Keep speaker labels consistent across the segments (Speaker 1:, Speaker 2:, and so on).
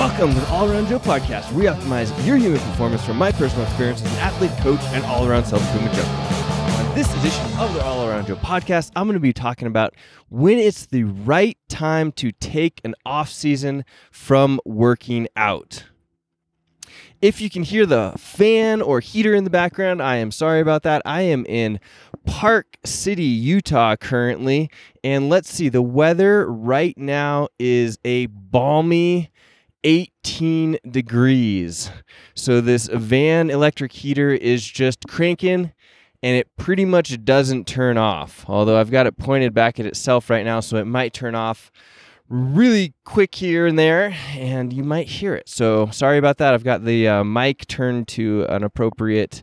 Speaker 1: Welcome to the All Around Joe podcast, where we optimize your human performance from my personal experience as an athlete, coach, and all-around self-improvement junkie. On this edition of the All Around Joe podcast, I'm going to be talking about when it's the right time to take an off-season from working out. If you can hear the fan or heater in the background, I am sorry about that. I am in Park City, Utah currently, and let's see, the weather right now is a balmy 18 degrees. So this van electric heater is just cranking, and it pretty much doesn't turn off, although I've got it pointed back at itself right now, so it might turn off really quick here and there, and you might hear it. So sorry about that. I've got the mic turned to an appropriate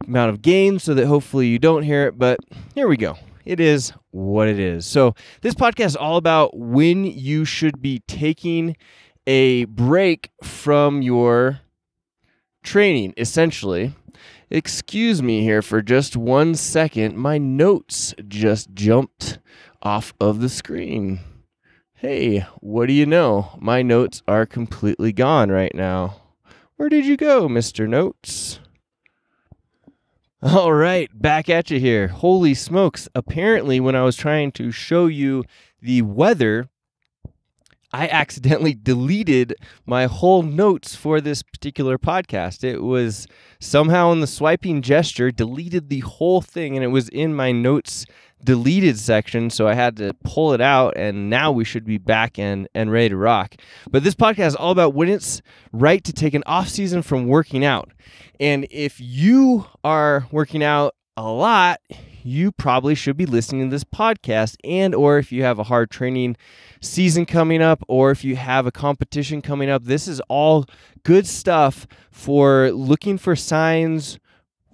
Speaker 1: amount of gain so that hopefully you don't hear it, but here we go. It is what it is. So this podcast is all about when you should be taking a break from your training, essentially. Excuse me here for just 1 second. My notes just jumped off of the screen. Hey, what do you know? My notes are completely gone right now. Where did you go, Mr. Notes? All right, back at you here. Holy smokes. Apparently, when I was trying to show you the weather, I accidentally deleted my whole notes for this particular podcast. It was somehow in the swiping gesture, deleted the whole thing, and it was in my notes deleted section, so I had to pull it out, and now we should be back and ready to rock. But this podcast is all about when it's right to take an off season from working out. And if you are working out a lot, you probably should be listening to this podcast, and or if you have a hard training season coming up, or if you have a competition coming up, this is all good stuff for looking for signs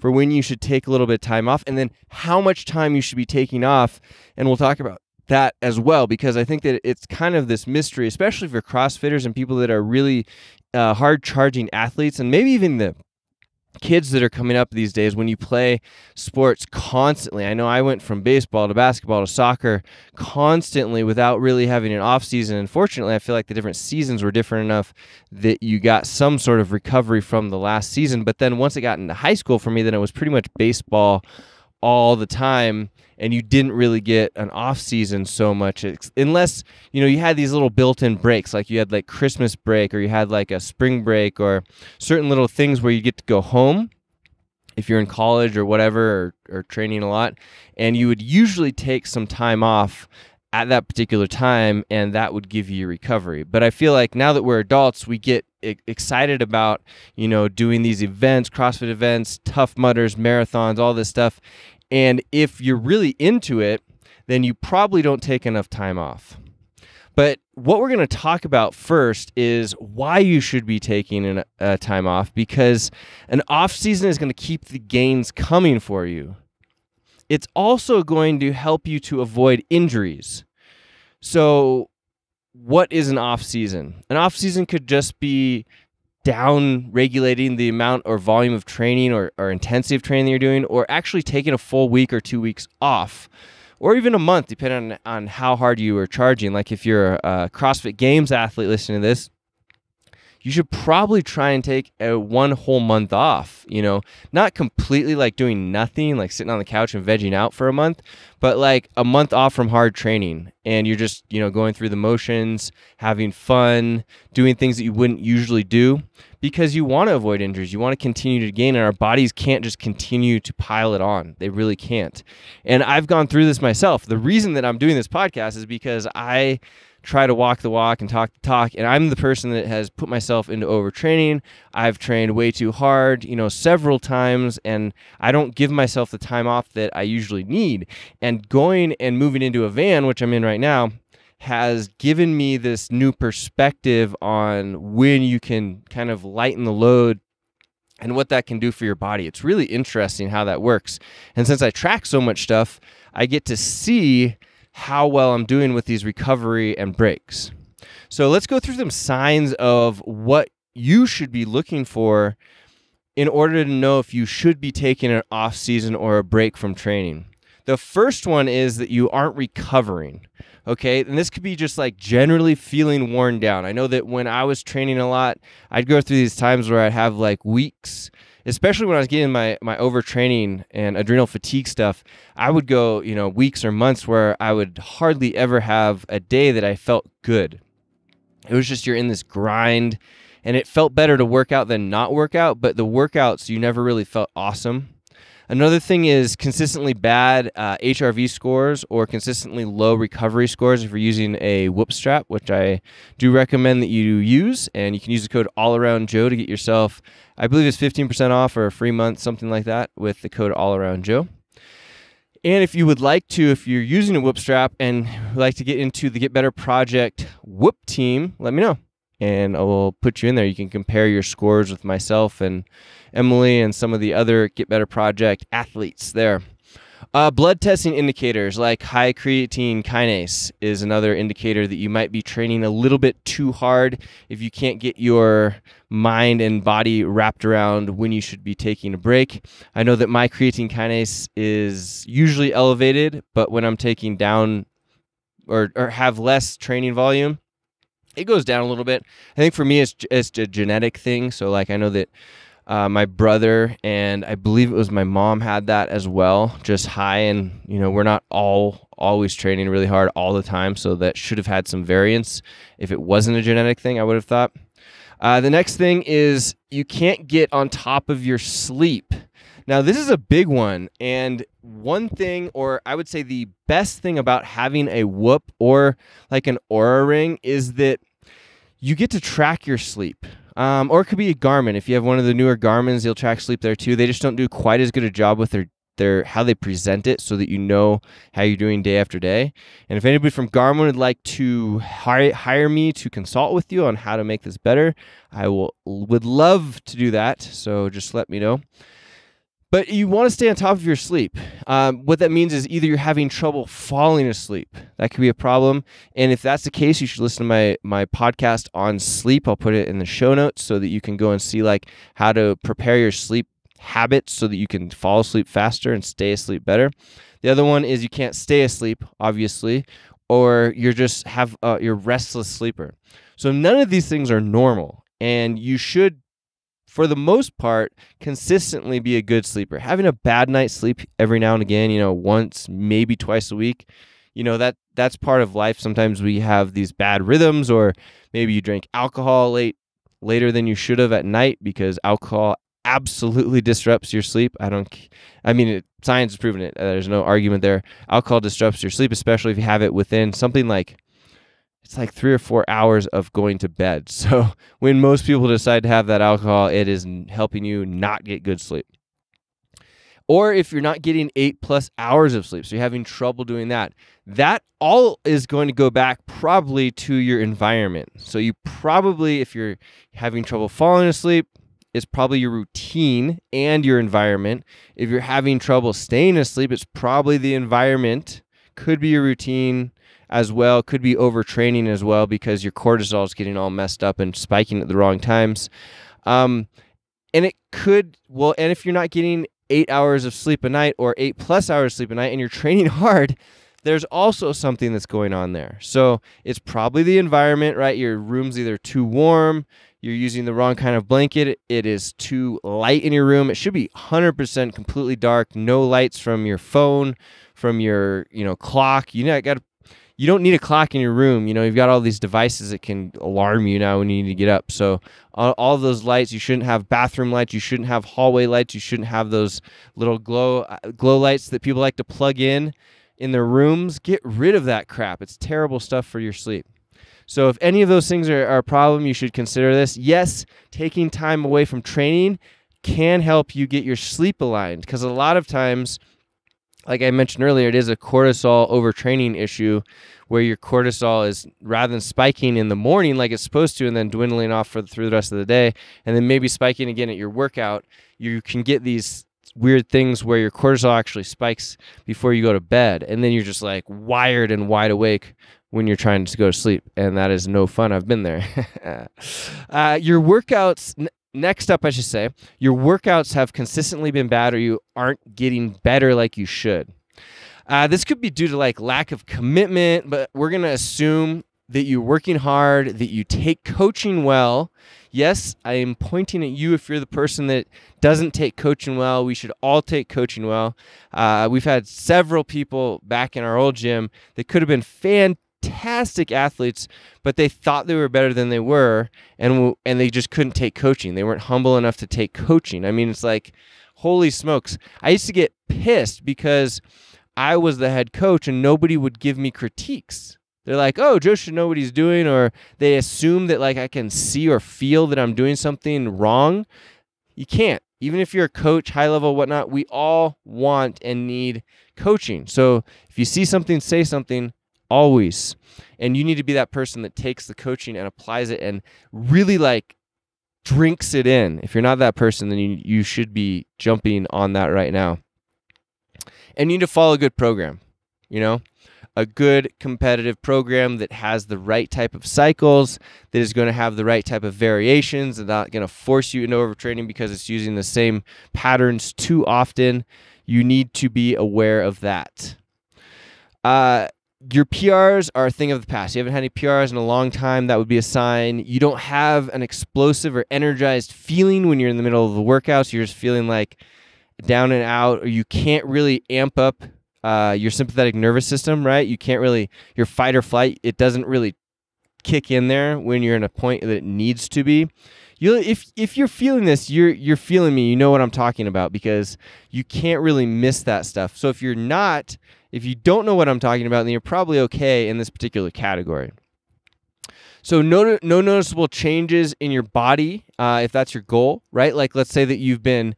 Speaker 1: for when you should take a little bit of time off, and then how much time you should be taking off. And we'll talk about that as well, because I think that it's kind of this mystery, especially for CrossFitters and people that are really hard-charging athletes, and maybe even the kids that are coming up these days when you play sports constantly. I know I went from baseball to basketball to soccer constantly without really having an off season. Unfortunately, I feel like the different seasons were different enough that you got some sort of recovery from the last season. But then once it got into high school for me, then it was pretty much baseball all the time, and you didn't really get an off season so much, unless you had these little built-in breaks, like you had like Christmas break, or you had like a spring break, or certain little things where you get to go home if you're in college or whatever, or training a lot, and you would usually take some time off at that particular time, and that would give you recovery. But I feel like now that we're adults, we get excited about doing these events, CrossFit events, Tough Mudders, marathons, all this stuff. And if you're really into it, then you probably don't take enough time off. But what we're going to talk about first is why you should be taking a time off, because an off season is going to keep the gains coming for you. It's also going to help you to avoid injuries. So what is an off season? An off season could just be down regulating the amount or volume of training or intensity of training that you're doing, or actually taking a full week or 2 weeks off, or even a month, depending on how hard you are charging. Like if you're a CrossFit Games athlete listening to this, you should probably try and take one whole month off, not completely like doing nothing, like sitting on the couch and vegging out for a month, but like a month off from hard training. And you're just, going through the motions, having fun, doing things that you wouldn't usually do, because you want to avoid injuries. You want to continue to gain, and our bodies can't just continue to pile it on. They really can't. And I've gone through this myself. The reason that I'm doing this podcast is because I try to walk the walk and talk the talk, and I'm the person that has put myself into overtraining. I've trained way too hard, several times, and I don't give myself the time off that I usually need. And going and moving into a van, which I'm in right now, has given me this new perspective on when you can kind of lighten the load and what that can do for your body. It's really interesting how that works. And since I track so much stuff, I get to see how well I'm doing with these recovery and breaks. So let's go through some signs of what you should be looking for in order to know if you should be taking an off season or a break from training. The first one is that you aren't recovering. Okay, and this could be just like generally feeling worn down. I know that when I was training a lot, I'd go through these times where I'd have like weeks, especially when I was getting my overtraining and adrenal fatigue stuff. I would go, weeks or months where I would hardly ever have a day that I felt good. It was just you're in this grind, and it felt better to work out than not work out, but the workouts, you never really felt awesome. Another thing is consistently bad HRV scores or consistently low recovery scores if you're using a Whoop strap, which I do recommend that you use. And you can use the code AllAroundJoe to get yourself, I believe it's 15% off or a free month, something like that, with the code AllAroundJoe. And if you would like to, if you're using a Whoop strap and would like to get into the Get Better Project Whoop team, let me know. And I will put you in there. You can compare your scores with myself and Emily and some of the other Get Better Project athletes there. Blood testing indicators like high creatine kinase is another indicator that you might be training a little bit too hard if you can't get your mind and body wrapped around when you should be taking a break. I know that my creatine kinase is usually elevated, but when I'm taking down or have less training volume, it goes down a little bit. I think for me, it's a genetic thing. So like I know that my brother and I believe it was my mom had that as well, just high. And, we're not always training really hard all the time. So that should have had some variance. If it wasn't a genetic thing, I would have thought. The next thing is you can't get on top of your sleep. Now, this is a big one. And one thing, or I would say the best thing about having a Whoop or like an Oura Ring is that you get to track your sleep. Or it could be a Garmin. If you have one of the newer Garmins, you'll track sleep there too. They just don't do quite as good a job with their how they present it so that you know how you're doing day after day. And if anybody from Garmin would like to hire me to consult with you on how to make this better, I would love to do that. So just let me know. But you want to stay on top of your sleep. What that means is either you're having trouble falling asleep. That could be a problem. And if that's the case, you should listen to my podcast on sleep. I'll put it in the show notes so that you can go and see like how to prepare your sleep habits so that you can fall asleep faster and stay asleep better. The other one is you can't stay asleep, obviously, or you're just you're restless sleeper. So none of these things are normal, and you should, for the most part, consistently be a good sleeper. Having a bad night's sleep every now and again, once, maybe twice a week, that's part of life. Sometimes we have these bad rhythms, or maybe you drink alcohol later than you should have at night because alcohol absolutely disrupts your sleep. Science has proven it. There's no argument there. Alcohol disrupts your sleep, especially if you have it within something like, it's like 3 or 4 hours of going to bed. So when most people decide to have that alcohol, it is helping you not get good sleep. Or if you're not getting 8+ hours of sleep, so you're having trouble doing that, that all is going to go back probably to your environment. So you probably, if you're having trouble falling asleep, it's probably your routine and your environment. If you're having trouble staying asleep, it's probably the environment. Could be your routine as well, could be overtraining as well because your cortisol is getting all messed up and spiking at the wrong times. And if you're not getting 8 hours of sleep a night or 8+ hours of sleep a night and you're training hard, there's also something that's going on there. So it's probably the environment, right? Your room's either too warm, you're using the wrong kind of blanket, it is too light in your room. It should be 100% completely dark, no lights from your phone, from your clock. You don't need a clock in your room. You've got all these devices that can alarm you now when you need to get up. So all of those lights, you shouldn't have bathroom lights. You shouldn't have hallway lights. You shouldn't have those little glow lights that people like to plug in their rooms. Get rid of that crap. It's terrible stuff for your sleep. So if any of those things are a problem, you should consider this. Yes, taking time away from training can help you get your sleep aligned because a lot of times, like I mentioned earlier, it is a cortisol overtraining issue where your cortisol is, rather than spiking in the morning like it's supposed to and then dwindling off through the rest of the day and then maybe spiking again at your workout, you can get these weird things where your cortisol actually spikes before you go to bed, and then you're just like wired and wide awake when you're trying to go to sleep, and that is no fun. I've been there. Your workouts... Next up, I should say, your workouts have consistently been bad or you aren't getting better like you should. This could be due to like lack of commitment, but we're going to assume that you're working hard, that you take coaching well. Yes, I am pointing at you if you're the person that doesn't take coaching well. We should all take coaching well. We've had several people back in our old gym that could have been fantastic athletes, but they thought they were better than they were, and they just couldn't take coaching. They weren't humble enough to take coaching. I mean, it's like, holy smokes. I used to get pissed because I was the head coach and nobody would give me critiques. They're like, oh, Joe should know what he's doing, or they assume that like I can see or feel that I'm doing something wrong. You can't. Even if you're a coach, high level, whatnot, we all want and need coaching. So if you see something, say something, always. And you need to be that person that takes the coaching and applies it and really like drinks it in. If you're not that person, then you should be jumping on that right now. And you need to follow a good program, a good competitive program that has the right type of cycles, that is going to have the right type of variations and not going to force you into overtraining because it's using the same patterns too often. You need to be aware of that. Your PRs are a thing of the past. You haven't had any PRs in a long time. That would be a sign. You don't have an explosive or energized feeling when you're in the middle of the workouts. You're just feeling like down and out, or you can't really amp up your sympathetic nervous system, right? You can't really, your fight or flight, it doesn't really kick in there when you're in a point that it needs to be. If you're feeling this, you're feeling me. You know what I'm talking about, because you can't really miss that stuff. So if you don't know what I'm talking about, then you're probably okay in this particular category. So no noticeable changes in your body if that's your goal, right? Like let's say that you've been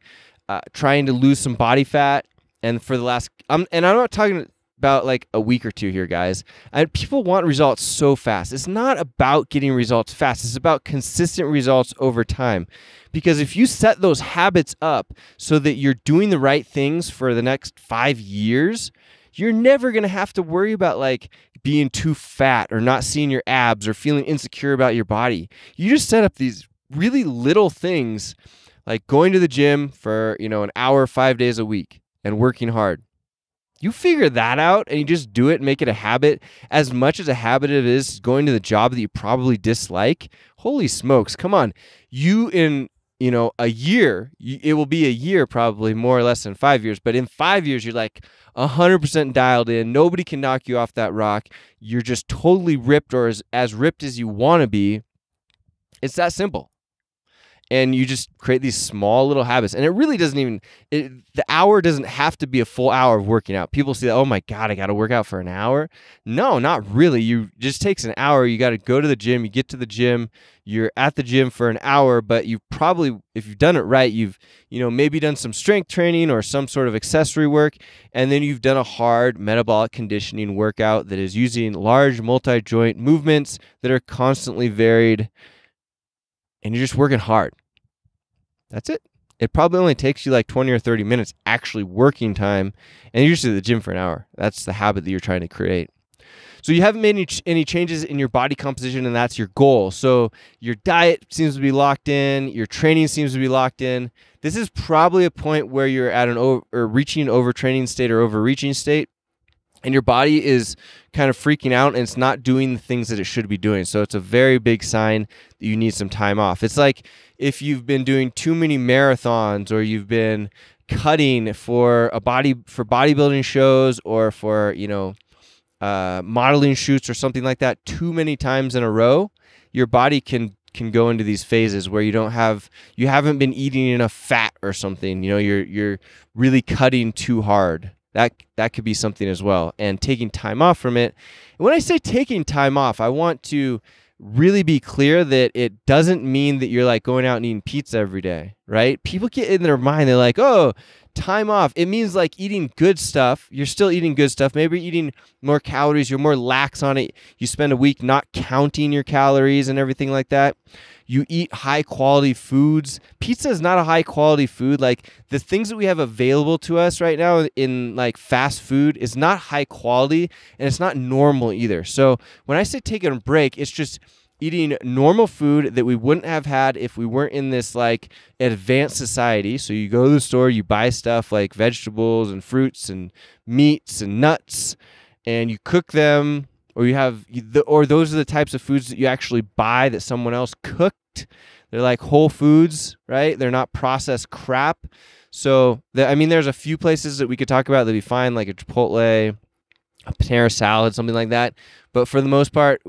Speaker 1: trying to lose some body fat, and for the last, and I'm not talking about like a week or two here, guys. And people want results so fast. It's not about getting results fast. It's about consistent results over time. Because if you set those habits up so that you're doing the right things for the next 5 years, you're never going to have to worry about like being too fat or not seeing your abs or feeling insecure about your body. You just set up these really little things like going to the gym for, an hour, 5 days a week and working hard. You figure that out and you just do it and make it a habit, as much as a habit it is going to the job that you probably dislike. Holy smokes, come on. You in, a year, it will be a year probably, more or less than 5 years, but in 5 years, you're like 100% dialed in. Nobody can knock you off that rock. You're just totally ripped, or as ripped as you want to be. It's that simple. And you just create these small little habits. And it really doesn't the hour doesn't have to be a full hour of working out. People see that, oh my God, I got to work out for an hour. No, not really. You just takes an hour. You got to go to the gym. You get to the gym. You're at the gym for an hour, but you probably, if you've done it right, you've, maybe done some strength training or some sort of accessory work. And then you've done a hard metabolic conditioning workout that is using large multi-joint movements that are constantly varied. And you're just working hard. That's it. It probably only takes you like 20 or 30 minutes actually working time, and you're just at the gym for an hour. That's the habit that you're trying to create. So you haven't made any changes in your body composition, and that's your goal. So your diet seems to be locked in. Your training seems to be locked in. This is probably a point where you're at reaching an overtraining state or overreaching state, and your body is kind of freaking out and it's not doing the things that it should be doing. So it's a very big sign that you need some time off. It's like if you've been doing too many marathons, or you've been cutting for bodybuilding shows, or for, modeling shoots or something like that too many times in a row, your body can go into these phases where you haven't been eating enough fat or something. You're really cutting too hard. That could be something as well. And taking time off from it. And when I say taking time off, I want to really be clear that it doesn't mean that you're like going out and eating pizza every day, right? People get in their mind, they're like, oh, time off. It means like eating good stuff. You're still eating good stuff. Maybe you're eating more calories. You're more lax on it. You spend a week not counting your calories and everything like that. You eat high quality foods. Pizza is not a high quality food. Like the things that we have available to us right now in like fast food is not high quality, and it's not normal either. So when I say taking a break, it's just eating normal food that we wouldn't have had if we weren't in this like advanced society. So you go to the store, you buy stuff like vegetables and fruits and meats and nuts, and you cook them, or or those are the types of foods that you actually buy that someone else cooked. They're like whole foods, right? They're not processed crap. So there's a few places that we could talk about that'd be fine, like a Chipotle, a Panera salad, something like that. But for the most part,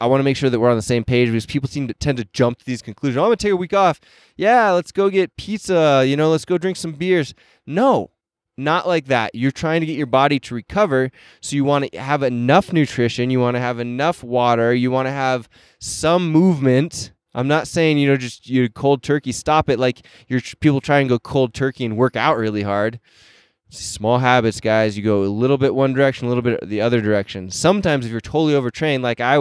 Speaker 1: I want to make sure that we're on the same page, because people tend to jump to these conclusions. I'm going to take a week off. Yeah, let's go get pizza. Let's go drink some beers. No, not like that. You're trying to get your body to recover. So you want to have enough nutrition. You want to have enough water. You want to have some movement. I'm not saying, just cold turkey, stop it. Like people try and go cold turkey and work out really hard. Small habits, guys. You go a little bit one direction, a little bit the other direction. Sometimes if you're totally overtrained, like I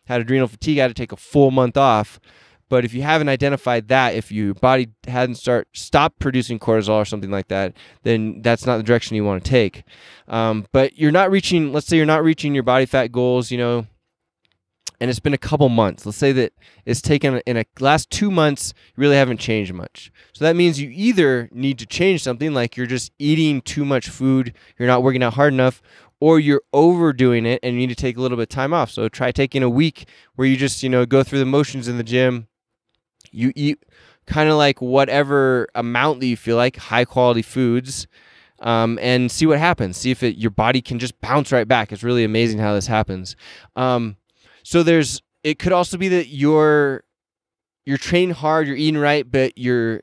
Speaker 1: had adrenal fatigue, I had to take a full month off. But if you haven't identified that, if your body hadn't stopped producing cortisol or something like that, then that's not the direction you want to take. But let's say you're not reaching your body fat goals, and it's been a couple months. Let's say that it's taken in a last 2 months, you really haven't changed much. So that means you either need to change something, like you're just eating too much food, you're not working out hard enough, or you're overdoing it and you need to take a little bit of time off. So try taking a week where you just, go through the motions in the gym. You eat kind of like whatever amount that you feel like, high quality foods, and see what happens. See if your body can just bounce right back. It's really amazing how this happens. So it could also be that you're training hard, you're eating right, but you're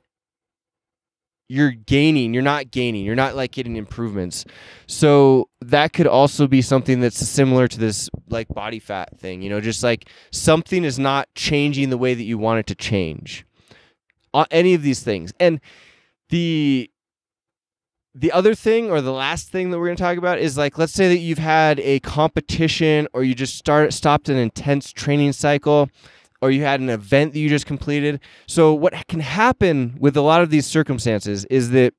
Speaker 1: gaining, you're not gaining, you're not like getting improvements. So that could also be something that's similar to this like body fat thing, just like something is not changing the way that you want it to change. Any of these things. And the other thing, or the last thing that we're going to talk about, is like, let's say that you've had a competition, or you just stopped an intense training cycle, or you had an event that you just completed. So what can happen with a lot of these circumstances is that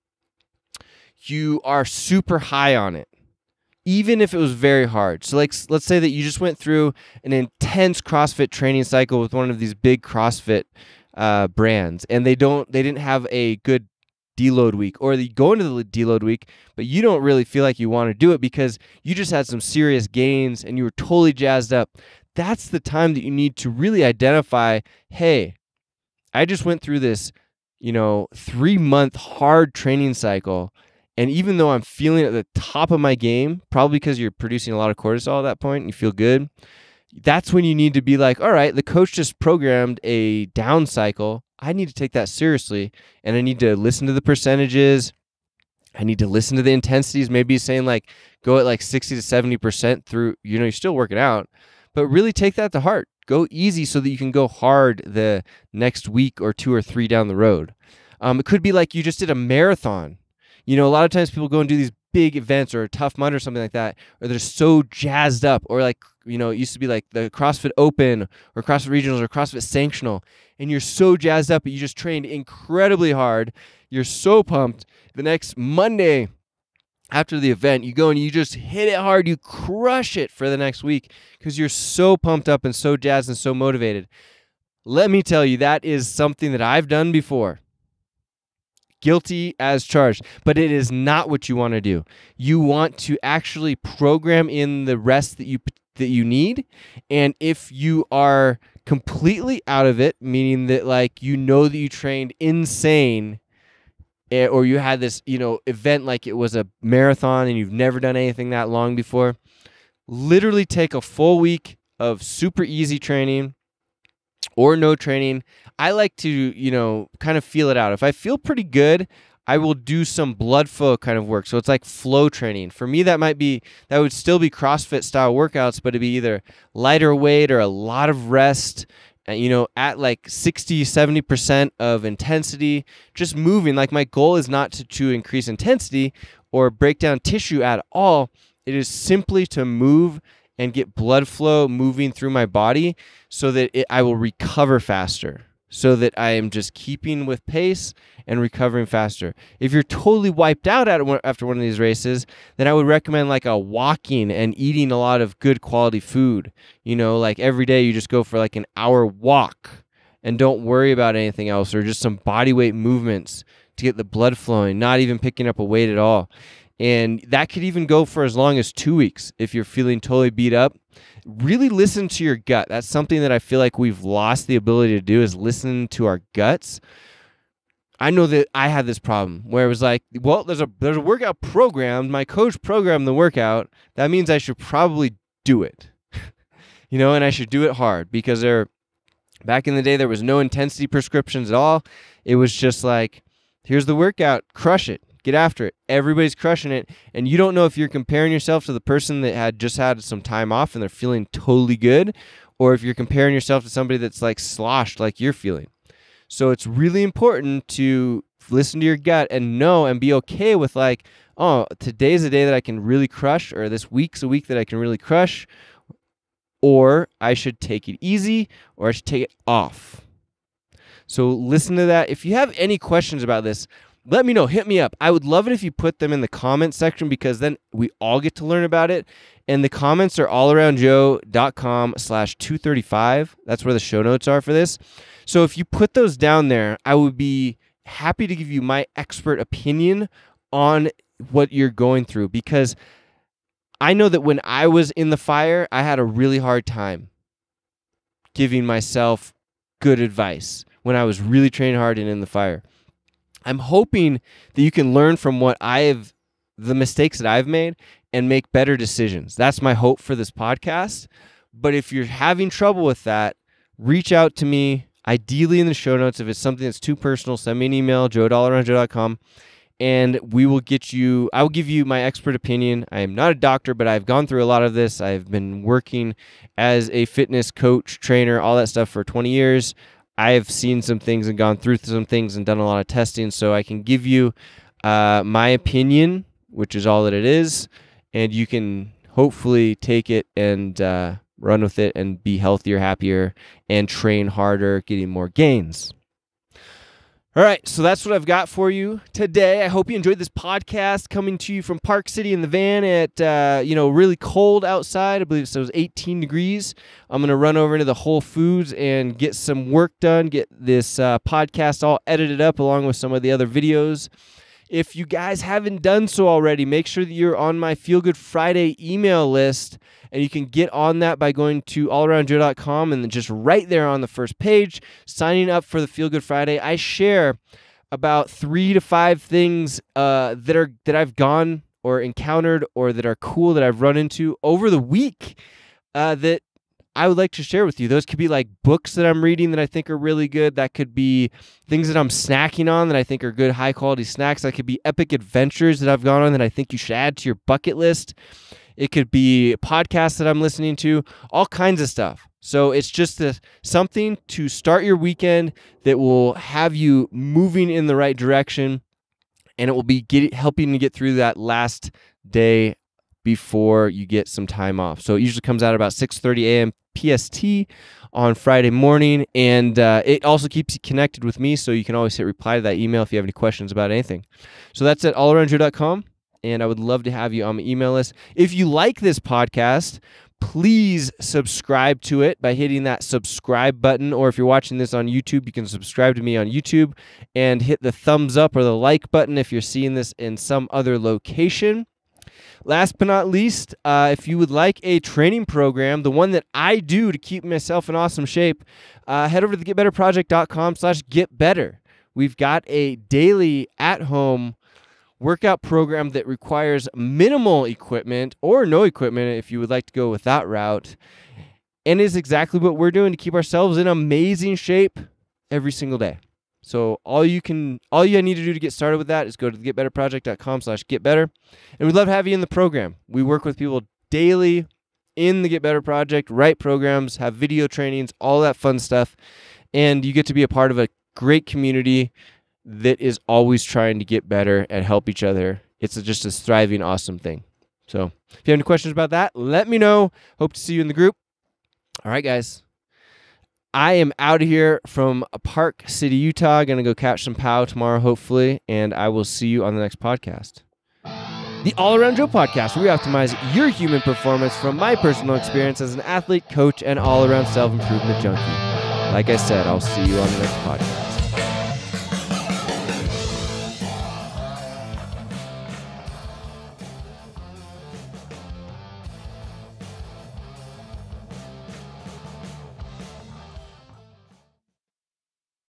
Speaker 1: you are super high on it, even if it was very hard. So like, let's say that you just went through an intense CrossFit training cycle with one of these big CrossFit brands, and they didn't have a good deload week, or you go into the deload week, but you don't really feel like you want to do it because you just had some serious gains and you were totally jazzed up. That's the time that you need to really identify, hey, I just went through this, 3-month hard training cycle. And even though I'm feeling at the top of my game, probably because you're producing a lot of cortisol at that point and you feel good, that's when you need to be like, all right, the coach just programmed a down cycle. I need to take that seriously, and I need to listen to the percentages. I need to listen to the intensities. Maybe saying like go at like 60 to 70% through, you're still working out, but really take that to heart. Go easy so that you can go hard the next week or 2 or 3 down the road. It could be like you just did a marathon. A lot of times people go and do these big events or a Tough Mudder or something like that, or they're so jazzed up, or like, it used to be like the CrossFit Open or CrossFit Regionals or CrossFit Sanctional, and you're so jazzed up, but you just trained incredibly hard. You're so pumped. The next Monday after the event, you go and you just hit it hard. You crush it for the next week because you're so pumped up and so jazzed and so motivated. Let me tell you, that is something that I've done before. Guilty as charged, but it is not what you want to do. You want to actually program in the rest that you need, and if you are completely out of it, meaning that like that you trained insane, or you had this event like it was a marathon and you've never done anything that long before, literally take a full week of super easy training or no training. I like to, kind of feel it out. If I feel pretty good, I will do some blood flow kind of work. So it's like flow training. For me, that would still be CrossFit style workouts, but it'd be either lighter weight or a lot of rest, at like 60, 70% of intensity, just moving. Like my goal is not to increase intensity or break down tissue at all. It is simply to move and get blood flow moving through my body so that I will recover faster. so that I am just keeping with pace and recovering faster. If you're totally wiped out after one of these races, then I would recommend like a walking and eating a lot of good quality food. You know, like every day you just go for like an hour walk and don't worry about anything else, or just some body weight movements to get the blood flowing, not even picking up a weight at all. And that could even go for as long as 2 weeks if you're feeling totally beat up. Really listen to your gut. That's something that I feel like we've lost the ability to do, is listen to our guts. I know that I had this problem where it was like, well, there's a workout program. My coach programmed the workout. That means I should probably do it. You know, and I should do it hard, because back in the day, there was no intensity prescriptions at all. It was just like, here's the workout, crush it. Get after it. Everybody's crushing it. And you don't know if you're comparing yourself to the person that had just had some time off and they're feeling totally good, or if you're comparing yourself to somebody that's like sloshed like you're feeling. So it's really important to listen to your gut and know and be okay with like, oh, today's a day that I can really crush, or this week's a week that I can really crush, or I should take it easy, or I should take it off. So listen to that. If you have any questions about this, let me know. Hit me up. I would love it if you put them in the comment section, because then we all get to learn about it. And the comments are allaroundjoe.com/235. That's where the show notes are for this. So if you put those down there, I would be happy to give you my expert opinion on what you're going through, because I know that when I was in the fire, I had a really hard time giving myself good advice when I was really training hard and in the fire. I'm hoping that you can learn from the mistakes that I've made and make better decisions. That's my hope for this podcast. But if you're having trouble with that, reach out to me, ideally in the show notes. If it's something that's too personal, send me an email, joe@allaroundjoe.com, and I will give you my expert opinion. I am not a doctor, but I've gone through a lot of this. I've been working as a fitness coach, trainer, all that stuff for 20 years. I've seen some things and gone through some things and done a lot of testing, so I can give you my opinion, which is all that it is, and you can hopefully take it and run with it and be healthier, happier, and train harder, getting more gains. All right, so that's what I've got for you today. I hope you enjoyed this podcast, coming to you from Park City in the van at, really cold outside. I believe it was 18 degrees. I'm going to run over into the Whole Foods and get some work done, get this podcast all edited up along with some of the other videos. If you guys haven't done so already, make sure that you're on my Feel Good Friday email list, and you can get on that by going to allaroundjoe.com, and then just right there on the first page, signing up for the Feel Good Friday. I share about 3 to 5 things that I've gone or encountered, or that are cool that I've run into over the week that I would like to share with you. Those could be like books that I'm reading that I think are really good. That could be things that I'm snacking on that I think are good, high quality snacks. That could be epic adventures that I've gone on that I think you should add to your bucket list. It could be podcasts that I'm listening to, all kinds of stuff. So it's just something to start your weekend that will have you moving in the right direction, and it will be helping to get through that last day before you get some time off. So it usually comes out about 6:30 a.m. PST on Friday morning, and it also keeps you connected with me, so you can always hit reply to that email if you have any questions about anything. So that's at allaroundjoe.com, and I would love to have you on my email list. If you like this podcast, please subscribe to it by hitting that subscribe button, or if you're watching this on YouTube, you can subscribe to me on YouTube and hit the thumbs up or the like button if you're seeing this in some other location. Last but not least, if you would like a training program, the one that I do to keep myself in awesome shape, head over to the getbetter.com/getbetter. We've got a daily at-home workout program that requires minimal equipment or no equipment if you would like to go with that route, and is exactly what we're doing to keep ourselves in amazing shape every single day. So all you need to do to get started with that is go to thegetbetterproject.com/getbetter. And we'd love to have you in the program. We work with people daily in the Get Better Project, write programs, have video trainings, all that fun stuff. And you get to be a part of a great community that is always trying to get better and help each other. It's just a thriving, awesome thing. So if you have any questions about that, let me know. Hope to see you in the group. All right, guys. I am out of here from Park City, Utah. Going to go catch some POW tomorrow, hopefully, and I will see you on the next podcast. The All Around Joe podcast, where we optimize your human performance from my personal experience as an athlete, coach, and all-around self-improvement junkie. Like I said, I'll see you on the next podcast.